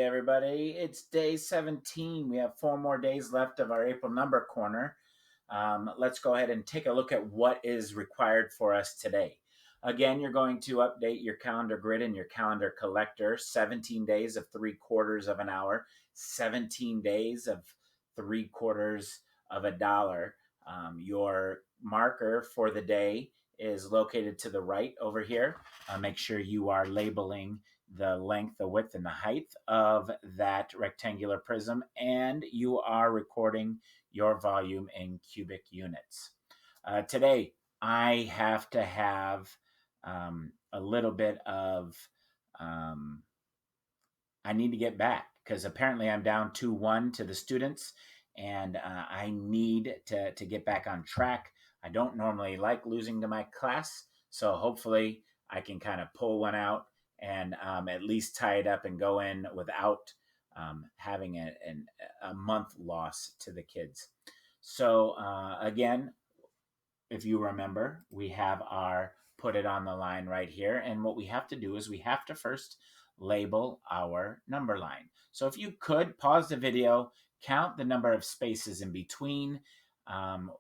everybody. It's day 17. We have 4 more days left of our April number corner. Let's go ahead and take a look at what is required for us today. Again, you're going to update your calendar grid and your calendar collector. 17 days of 3/4 of an hour, 17 days of 3/4 of a dollar. Your marker for the day is located to the right over here. Make sure you are labeling the length, the width, and the height of that rectangular prism, and you are recording your volume in cubic units. Today, I have to have a little bit of, I need to get back because apparently I'm down 2-1 to the students, and I need to get back on track. I don't normally like losing to my class, so hopefully I can kind of pull one out and at least tie it up and go in without having a month loss to the kids. So again, if you remember, we have our put it on the line right here. And what we have to do is we have to first label our number line. So if you could pause the video, count the number of spaces in um,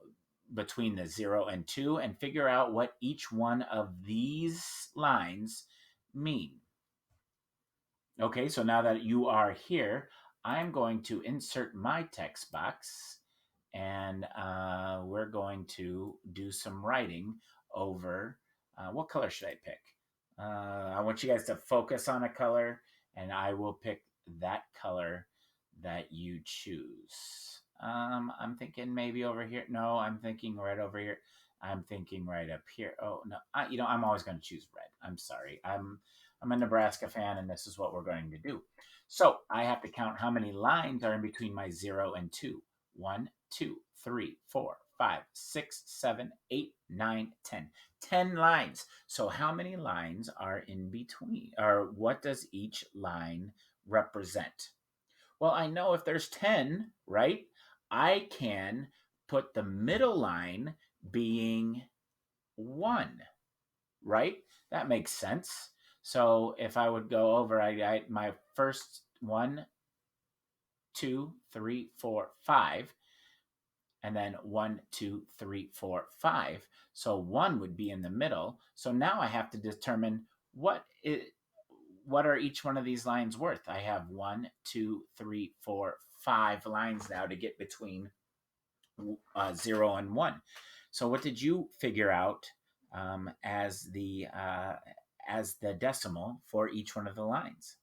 between the 0 and 2, and figure out what each one of these lines mean. Okay, so now that you are here, I'm going to insert my text box, and we're going to do some writing over what color should I pick? I want you guys to focus on a color, and I will pick that color that you choose. I'm thinking maybe over here. No, I'm thinking right over here. I'm thinking right up here. Oh no, I'm always going to choose red. I'm sorry. I'm a Nebraska fan, and this is what we're going to do. So I have to count how many lines are in between my 0 and 2. 1, 2, 3, 4, 5, 6, 7, 8, 9, 10. 10 lines. So how many lines are in between? Or what does each line represent? Well, I know if there's 10, right? I can put the middle line being 1, right? That makes sense. So if I would go over, my first 1, 2, 3, 4, 5, and then 1, 2, 3, 4, 5. So 1 would be in the middle. So now I have to determine what are each one of these lines worth. I have 1, 2, 3, 4, 5 lines now to get between 0 and 1. So what did you figure out as the decimal for each one of the lines?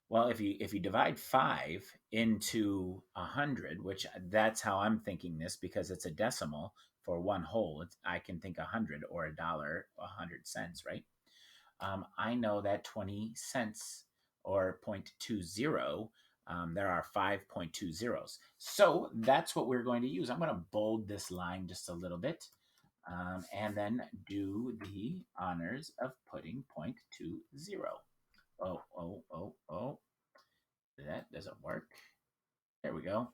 Well, if you divide 5 into 100, which that's how I'm thinking this because it's a decimal for one whole, I can think 100 or a dollar, 100 cents, right? I know that 20 cents or 0.20, there are 5.2 zeros. So that's what we're going to use. I'm going to bold this line just a little bit and then do the honors of putting 0.20. Oh. That doesn't work. There we go.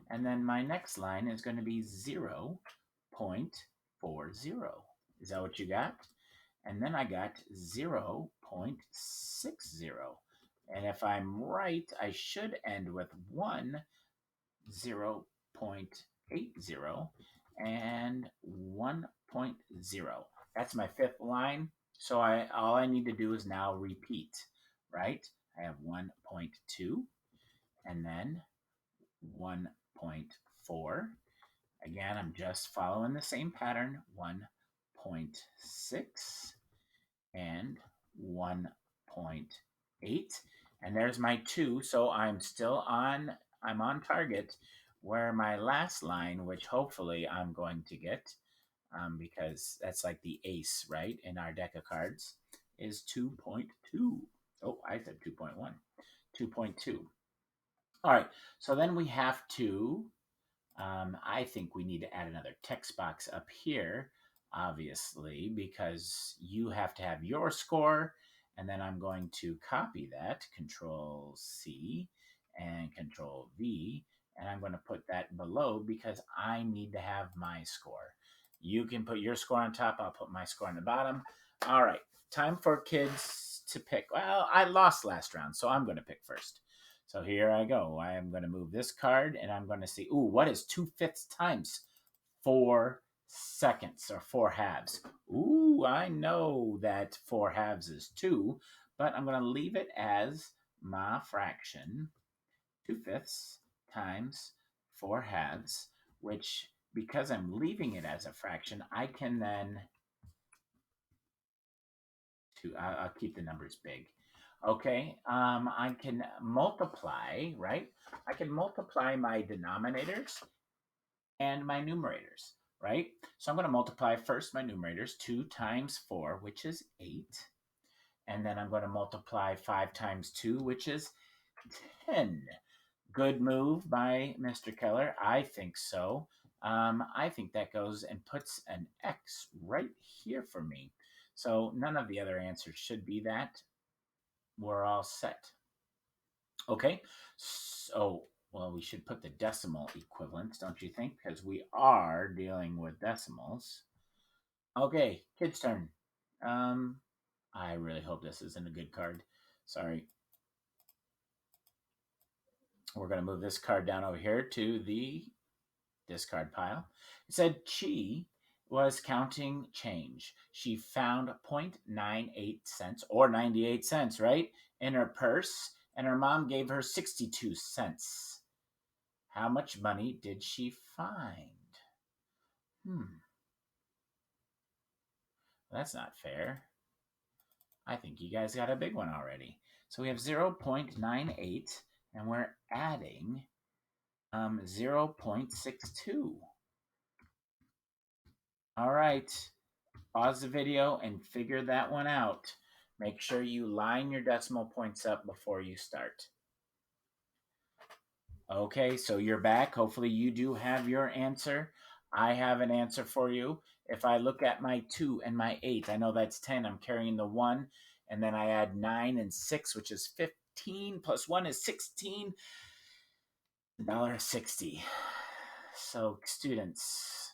And then my next line is going to be 0.40. Is that what you got? And then I got 0.60. And if I'm right, I should end with 0.80, and 1.0. That's my fifth line. So all I need to do is now repeat, right? I have 1.2 and then 1.4. Again, I'm just following the same pattern. 1.6 and 1.8. And there's my 2. So I'm on target, where my last line, which hopefully I'm going to get, because that's like the ace, right, in our deck of cards, is 2.2. Oh, I said 2.1. 2.2. All right, so then we have to, I think we need to add another text box up here, obviously, because you have to have your score, and then I'm going to copy that, Control C and Control V, and I'm going to put that below because I need to have my score. You can put your score on top, I'll put my score on the bottom. All right, time for kids to pick. Well, I lost last round, so I'm going to pick first. So here I go. I am going to move this card and I'm going to see, ooh, what is 2/5 times 4 seconds or 4 halves? Ooh, I know that 4 halves is 2, but I'm going to leave it as my fraction, 2/5 times 4 halves, which because I'm leaving it as a fraction, I can then, I'll keep the numbers big. Okay, I can multiply, right? I can multiply my denominators and my numerators, right? So I'm going to multiply first my numerators, 2 times 4, which is 8. And then I'm going to multiply 5 times 2, which is 10. Good move by Mr. Keller. I think so. I think that goes and puts an X right here for me. So none of the other answers should be that. We're all set. Okay, so, well, we should put the decimal equivalents, don't you think? Because we are dealing with decimals. Okay, kid's turn. I really hope this isn't a good card. Sorry. We're going to move this card down over here to the discard pile. It said she was counting change. She found 0.98 cents or 98 cents, right, in her purse, and her mom gave her 62 cents. How much money did she find? That's not fair. I think you guys got a big one already. So we have 0.98, and we're adding 0.62. All right, pause the video and figure that one out. Make sure you line your decimal points up before you start. Okay, so you're back. Hopefully you do have your answer. I have an answer for you. If I look at my 2 and my 8, I know that's 10. I'm carrying the 1, and then I add 9 and 6, which is 15, plus 1 is 16. $1.60. So students,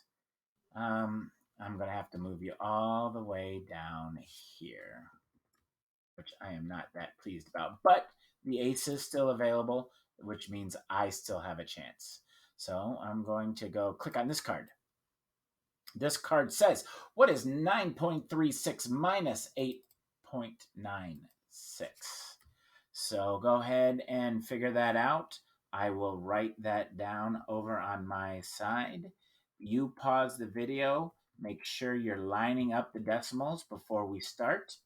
I'm going to have to move you all the way down here, which I am not that pleased about. But the ace is still available, which means I still have a chance. So I'm going to go click on this card. This card says, what is 9.36 minus 8.96? So go ahead and figure that out. I will write that down over on my side. You pause the video. Make sure you're lining up the decimals before we start.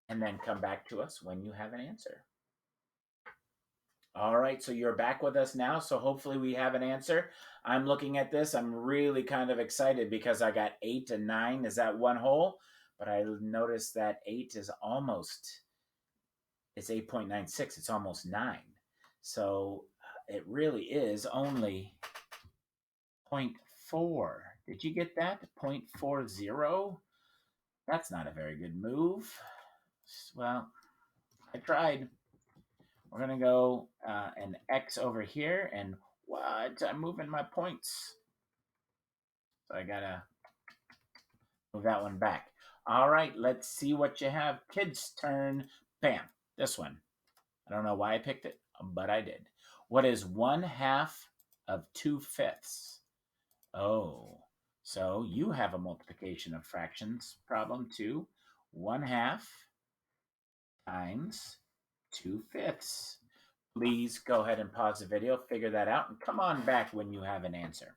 And then come back to us when you have an answer. All right, so you're back with us now. So hopefully we have an answer. I'm looking at this. I'm really kind of excited because I got 8 and 9 is that one hole, but I noticed that 8 is almost, it's 8.96. It's almost 9. So it really is only 0.4. Did you get that? 0.40? That's not a very good move. Well, I tried. We're going to go an X over here, and what? I'm moving my points. So I got to move that one back. All right, let's see what you have. Kids' turn. Bam, this one. I don't know why I picked it, but I did. What is 1/2 of 2/5? Oh, so you have a multiplication of fractions problem too. 1/2 times 2/5. Please go ahead and pause the video, figure that out, and come on back when you have an answer.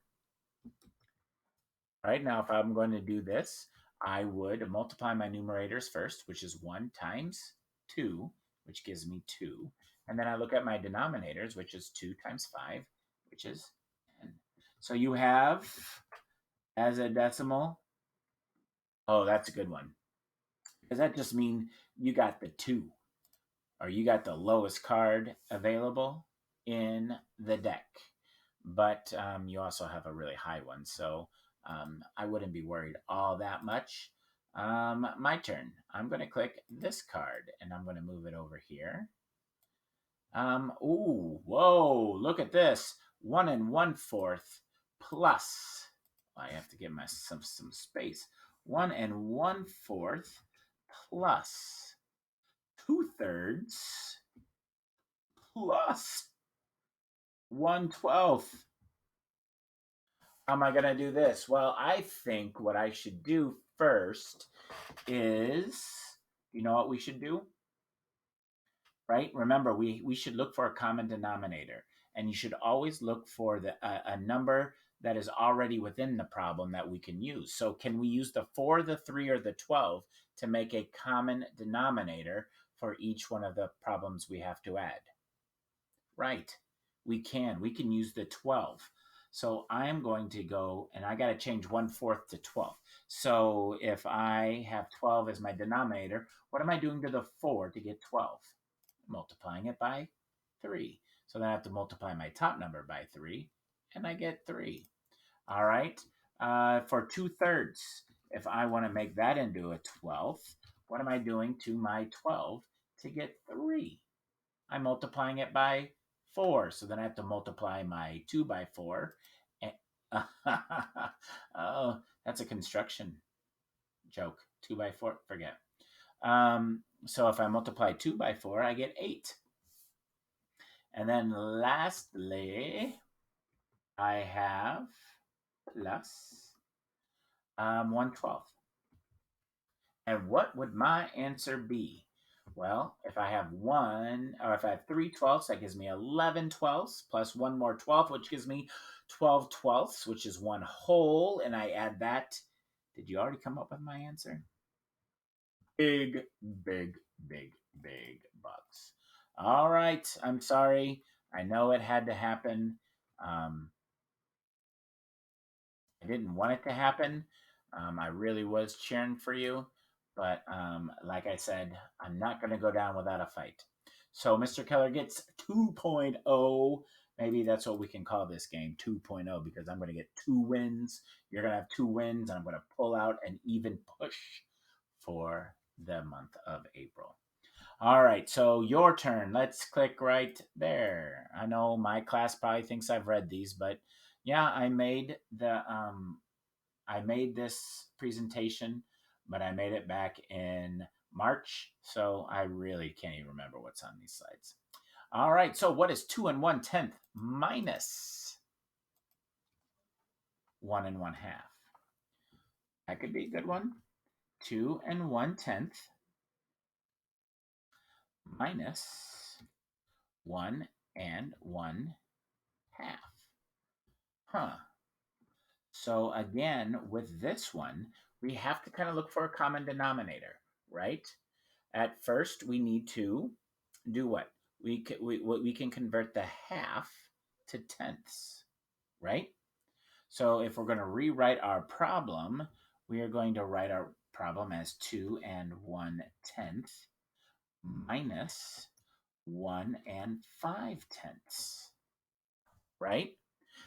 All right, now if I'm going to do this, I would multiply my numerators first, which is 1 times 2, which gives me 2. And then I look at my denominators, which is 2 times 5, which is 10. So you have, as a decimal, oh, that's a good one. Because that just means you got the 2, or you got the lowest card available in the deck. But you also have a really high one, so I wouldn't be worried all that much. My turn. I'm going to click this card, and I'm going to move it over here. Ooh, whoa, look at this. 1 1/4 plus, I have to give myself some space. 1 1/4 plus 2/3 plus 1/12. How am I going to do this? Well, I think what I should do first is, you know what we should do? Right? Remember, we should look for a common denominator, and you should always look for a number that is already within the problem that we can use. So can we use the 4, the 3, or the 12 to make a common denominator for each one of the problems we have to add? Right. We can. We can use the 12. So I'm going to go and I got to change 1/4 to 12. So if I have 12 as my denominator, what am I doing to the 4 to get 12? Multiplying it by 3. So then I have to multiply my top number by 3 and I get 3. All right. For 2/3, if I want to make that into a 12th, what am I doing to my 12 to get 3? I'm multiplying it by 4. So then I have to multiply my 2 by 4. And, oh, that's a construction joke. 2 by 4, forget. So if I multiply 2 by 4, I get 8. And then lastly, I have plus 1/12. And what would my answer be? Well, if I have 3/12, that gives me 11/12 plus one more 12, which gives me 12/12, which is 1 whole. And I add that. Did you already come up with my answer? Big, big, big, big bucks. All right. I'm sorry. I know it had to happen. I didn't want it to happen. I really was cheering for you. But like I said, I'm not going to go down without a fight. So Mr. Keller gets 2.0. Maybe that's what we can call this game, 2.0, because I'm going to get 2 wins. You're going to have 2 wins, and I'm going to pull out an even push for the month of April. All right, so your turn. Let's click right there. I know my class probably thinks I've read these, but yeah, I made this presentation, but I made it back in March, so I really can't even remember what's on these slides. All right, so what is 2 1/10 minus 1 1/2? That could be a good one. 2 1/10 minus 1 1/2. Huh. So again, with this one, we have to kind of look for a common denominator, right? At first, we need to do what? We can convert the half to tenths, right? So if we're going to rewrite our problem, we are going to write our problem as 2 1/10 minus 1 5/10, right?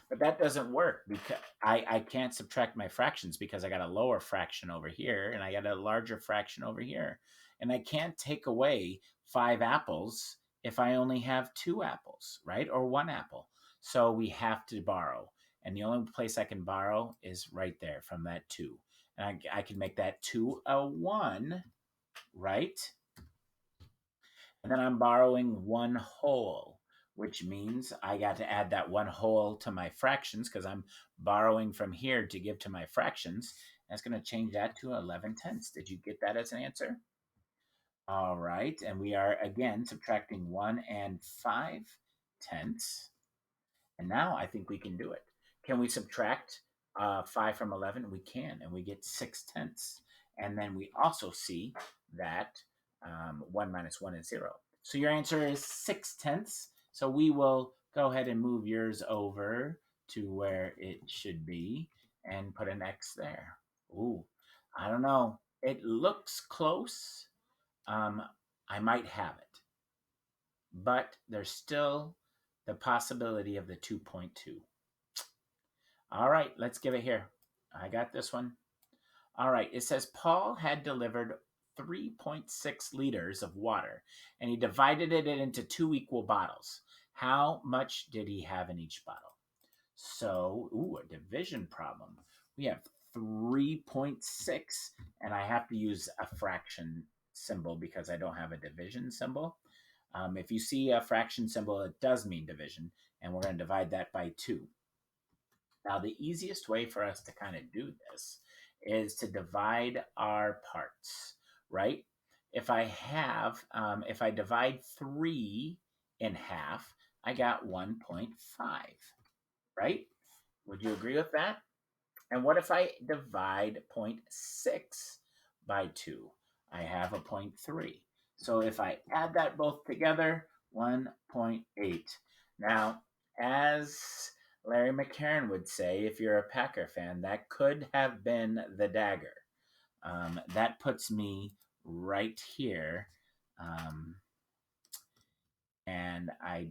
But that doesn't work because I can't subtract my fractions because I got a lower fraction over here and I got a larger fraction over here. And I can't take away 5 apples if I only have 2 apples, right? Or 1 apple. So we have to borrow. And the only place I can borrow is right there from that 2. And I can make that 2 a 1, right? And then I'm borrowing 1 whole, which means I got to add that 1 whole to my fractions because I'm borrowing from here to give to my fractions. That's going to change that to 11/10. Did you get that as an answer? All right. And we are again subtracting 1 5/10. And now I think we can do it. Can we subtract 5 from 11? We can, and we get 6/10. And then we also see that 1 minus 1 is 0. So your answer is 6/10. So we will go ahead and move yours over to where it should be and put an X there. Ooh, I don't know. It looks close. I might have it, but there's still the possibility of the 2.2. All right, let's give it here. I got this one. All right, it says Paul had delivered 3.6 liters of water and he divided it into 2 equal bottles. How much did he have in each bottle? So, a division problem. We have 3.6, and I have to use a fraction symbol because I don't have a division symbol. If you see a fraction symbol, it does mean division, and we're going to divide that by 2. Now, the easiest way for us to kind of do this is to divide our parts, right? If if I divide 3 in half, I got 1.5, right? Would you agree with that? And what if I divide 0.6 by 2? I have a 0.3. So if I add that both together, 1.8. Now, as Larry McCarron would say, if you're a Packer fan, that could have been the dagger. That puts me right here. And I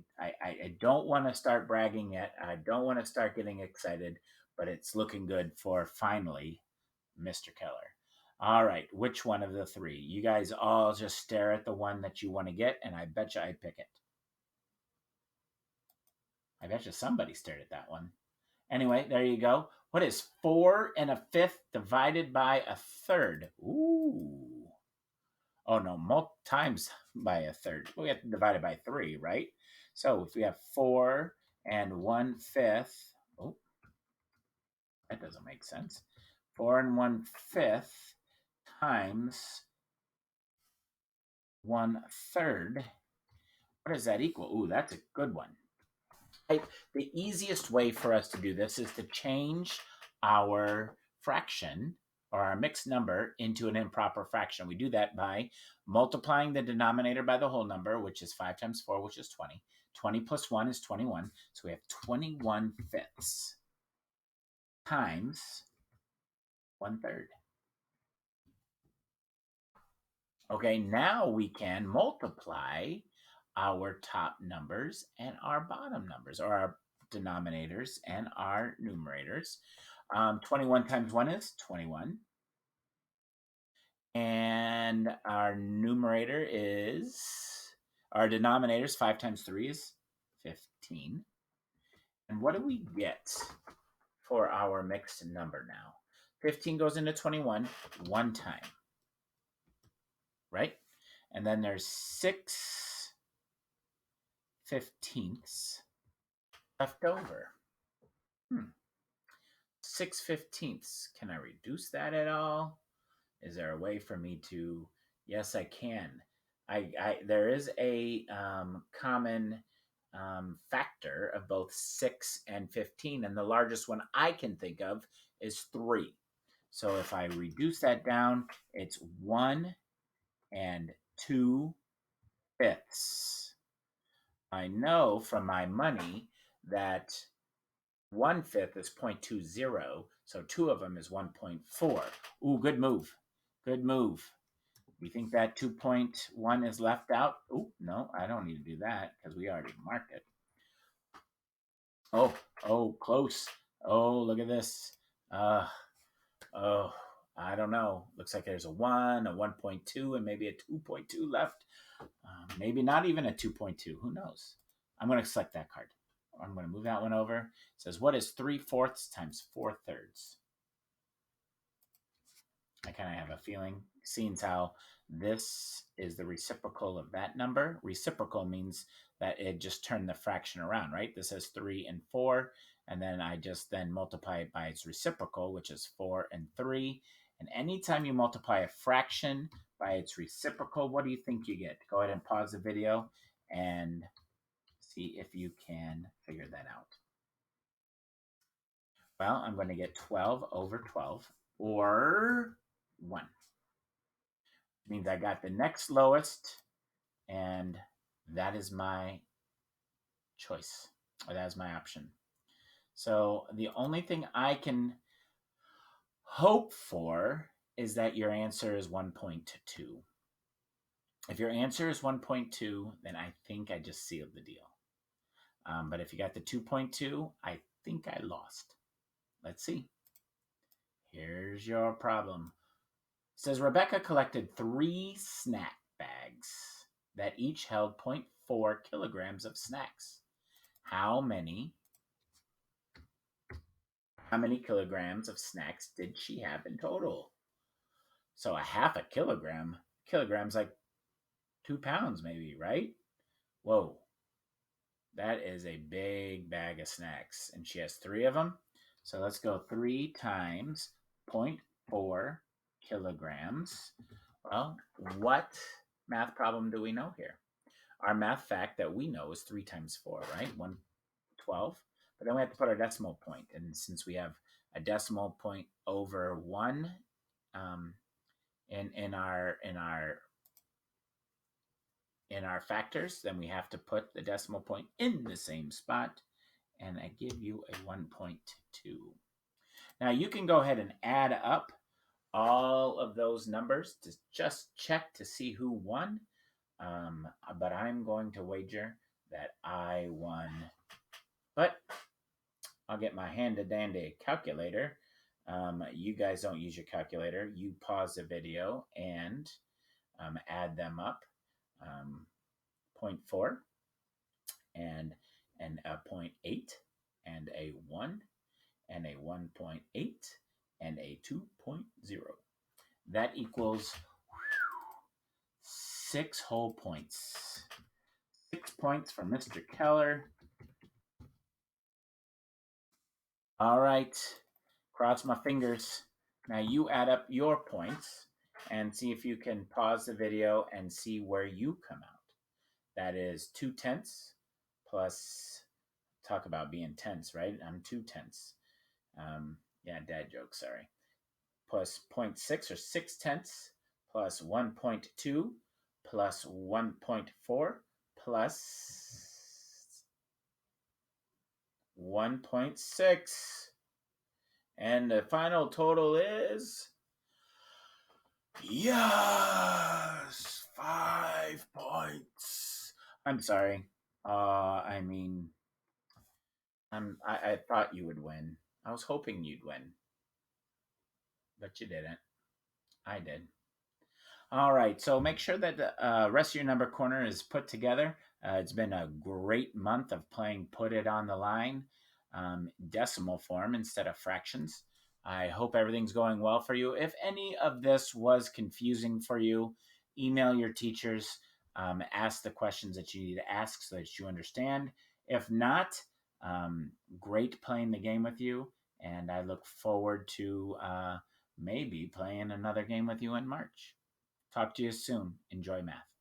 don't want to start bragging yet. I don't want to start getting excited, but it's looking good for finally Mr. Keller. All right, which one of the 3? You guys all just stare at the one that you want to get, and I bet you I pick it. I bet you somebody stared at that one. Anyway, there you go. What is 4 1/5 divided by 1/3? Ooh. Oh no, times by 1/3. We have to divide it by 3, right? So if we have 4 1/5, oh, that doesn't make sense. 4 1/5 times 1/3. What does that equal? Ooh, that's a good one. Right? The easiest way for us to do this is to change our fraction or our mixed number into an improper fraction. We do that by multiplying the denominator by the whole number, which is 5 times 4, which is 20. 20 plus 1 is 21. So we have 21/5 times 1/3. Okay, now we can multiply our top numbers and our bottom numbers, or our denominators and our numerators. 21 times 1 is 21. And our denominator is 5 times 3 is 15. And what do we get for our mixed number now? 15 goes into 21 one time, right? And then there's 6/15 left over. 6/15. Can I reduce that at all? Is there a way for me to? Yes, I can. There is a common factor of both 6 and 15, and the largest one I can think of is 3. So if I reduce that down, it's 1 2/5. I know from my money that 1/5 is 0.20, so 2 of them is 1.4. Ooh, good move. Good move. You think that 2.1 is left out? Oh, no, I don't need to do that because we already marked it. Oh, close. Oh, look at this. I don't know. Looks like there's a 1, a 1.2, and maybe a 2.2 left. Maybe not even a 2.2. Who knows? I'm going to select that card. I'm going to move that one over. It says, what is 3/4 times 4/3? I kind of have a feeling, seeing how this is the reciprocal of that number. Reciprocal means that it just turned the fraction around, right? This has 3 and 4, and then I just then multiply it by its reciprocal, which is 4 and 3. And anytime you multiply a fraction by its reciprocal, what do you think you get? Go ahead and pause the video and see if you can figure that out. Well, I'm going to get 12/12, or 1. Means I got the next lowest, and that is my choice, or that is my option. So the only thing I can hope for is that your answer is 1.2. If your answer is 1.2, then I think I just sealed the deal. But if you got the 2.2, I think I lost. Let's see. Here's your problem. It says Rebecca collected 3 snack bags that each held 0.4 kilograms of snacks. How many kilograms of snacks did she have in total? So a half a kilogram. Kilograms like 2 pounds maybe, right? Whoa, that is a big bag of snacks. And she has 3 of them. So let's go 3 times 0.4 kilograms. Well, what math problem do we know here? Our math fact that we know is 3 times 4, right? 112. But then we have to put our decimal point. And since we have a decimal point over 1 um, in our factors, then we have to put the decimal point in the same spot, and I give you a 1.2. Now you can go ahead and add up all of those numbers to just check to see who won. But I'm going to wager that I won. But I'll get my handy dandy calculator. You guys don't use your calculator. You pause the video and add them up. 0.4 and a 0.8 and a 1 and a 1.8 and a 2.0. That equals 6 whole points. 6 points for Mr. Keller. All right, cross my fingers. Now you add up your points and see if you can pause the video and see where you come out. That is 2/10 plus, talk about being tense, right? I'm 2/10. Yeah, dad joke, sorry. Plus 0.6 or 6/10 plus 1.2 plus 1.4 plus 1.6. And the final total is, yes, 5 points. I'm sorry. I mean, I thought you would win. I was hoping you'd win, but you didn't. I did. All right, so make sure that the rest of your number corner is put together. It's been a great month of playing Put It on the Line, decimal form instead of fractions. I hope everything's going well for you. If any of this was confusing for you, email your teachers, ask the questions that you need to ask so that you understand. If not, great playing the game with you, and I look forward to maybe playing another game with you in March. Talk to you soon. Enjoy math.